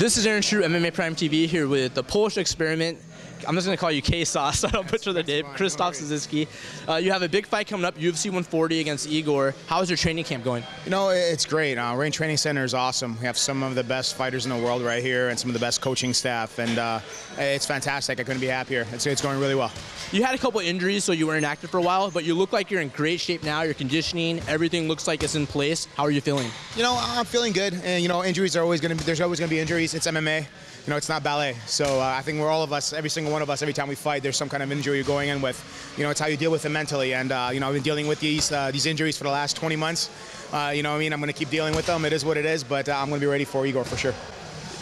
This is Aaron True, MMA Prime TV, here with the Polish experiment. I'm just going to call you KSOS, so I don't butcher the name. Krzysztof Soszynski. You have a big fight coming up, UFC 140 against Igor. How's your training camp going? You know, it's great. Rain Training Center is awesome. We have some of the best fighters in the world right here and some of the best coaching staff, and it's fantastic. I couldn't be happier. It's going really well. You had a couple injuries, so you were inactive for a while, but you look like you're in great shape now. You're conditioning. Everything looks like it's in place. How are you feeling? You know, I'm feeling good, and you know, injuries are always going to be. There's always going to be injuries. It's MMA. You know, it's not ballet. So I think we're all of us, every single one of us, every time we fight, there's some kind of injury you're going in with. You know, it's how you deal with it mentally. And, you know, I've been dealing with these injuries for the last 20 months. You know what I mean? I'm going to keep dealing with them. It is what it is, but I'm going to be ready for Igor for sure.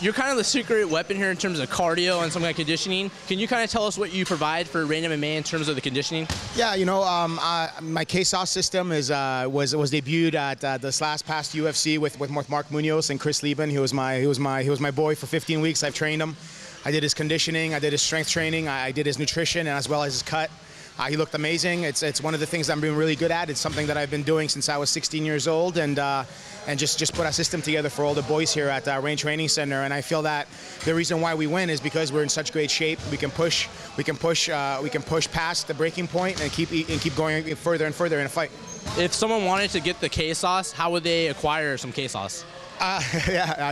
You're kind of the secret weapon here in terms of cardio and some kind of conditioning. Can you kind of tell us what you provide for Rain MMA in terms of the conditioning? Yeah, you know, my KSOS system was debuted at this past UFC with Mark Munoz and Chris Lieben. He was my boy for 15 weeks. I've trained him. I did his conditioning, I did his strength training, I did his nutrition, and as well as his cut. He looked amazing. It's one of the things I'm being really good at. It's something that I've been doing since I was 16 years old, and just put a system together for all the boys here at Rain Training Center. And I feel that the reason why we win is because we're in such great shape. We can push past the breaking point and keep going further and further in a fight. If someone wanted to get the KSOS, how would they acquire some KSOS?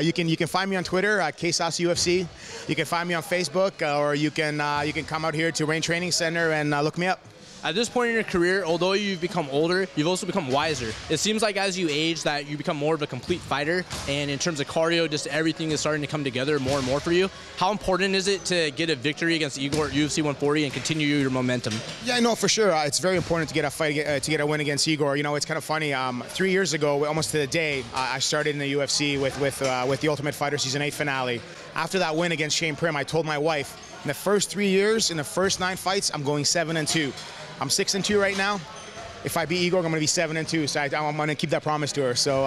You can find me on Twitter at KSOS UFC. You can find me on Facebook, or you can come out here to Rain Training Center and look me up. At this point in your career, although you've become older, you've also become wiser. It seems like as you age that you become more of a complete fighter, and in terms of cardio, just everything is starting to come together more and more for you. How important is it to get a victory against Igor at UFC 140 and continue your momentum? Yeah, I know for sure. It's very important to get a fight, to get a win against Igor. You know, it's kind of funny. 3 years ago, almost to the day, I started in the UFC with the Ultimate Fighter Season 8 finale. After that win against Shane Prim, I told my wife, in the first 3 years, in the first 9 fights, I'm going 7-2. I'm 6-2 right now. If I beat Igor, I'm going to be 7-2. So I'm going to keep that promise to her. So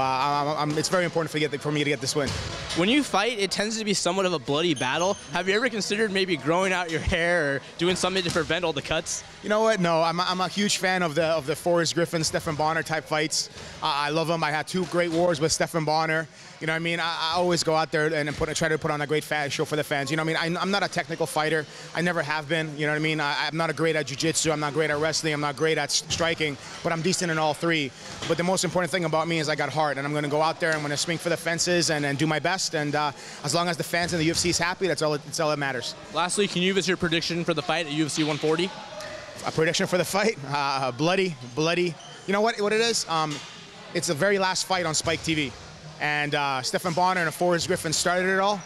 it's very important for me to get this win. When you fight, it tends to be somewhat of a bloody battle. Have you ever considered maybe growing out your hair or doing something to prevent all the cuts? You know what? No, I'm a huge fan of the Forrest Griffin, Stephan Bonnar type fights. I love them. I had 2 great wars with Stephan Bonnar. You know what I mean? I always go out there and try to put on a great show for the fans. You know what I mean? I'm not a technical fighter. I never have been. You know what I mean? I'm not great at jiu-jitsu. I'm not great at wrestling. I'm not great at striking. But I'm decent in all 3. But the most important thing about me is I got heart. And I'm going to go out there. I'm going to swing for the fences and do my best. And as long as the fans and the UFC is happy, that's all that matters. Lastly, can you give us your prediction for the fight at UFC 140? A prediction for the fight? Bloody. You know what it is? It's the very last fight on Spike TV. And Stephan Bonnar and Forrest Griffin started it all.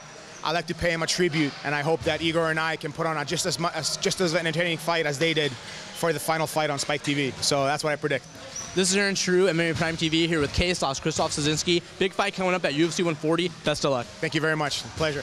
I'd like to pay him a tribute, and I hope that Igor and I can put on just as entertaining fight as they did for the final fight on Spike TV. So that's what I predict. This is Aaron True, MMA Prime TV, here with KSOS, Krzysztof Soszynski. Big fight coming up at UFC 140. Best of luck. Thank you very much. Pleasure.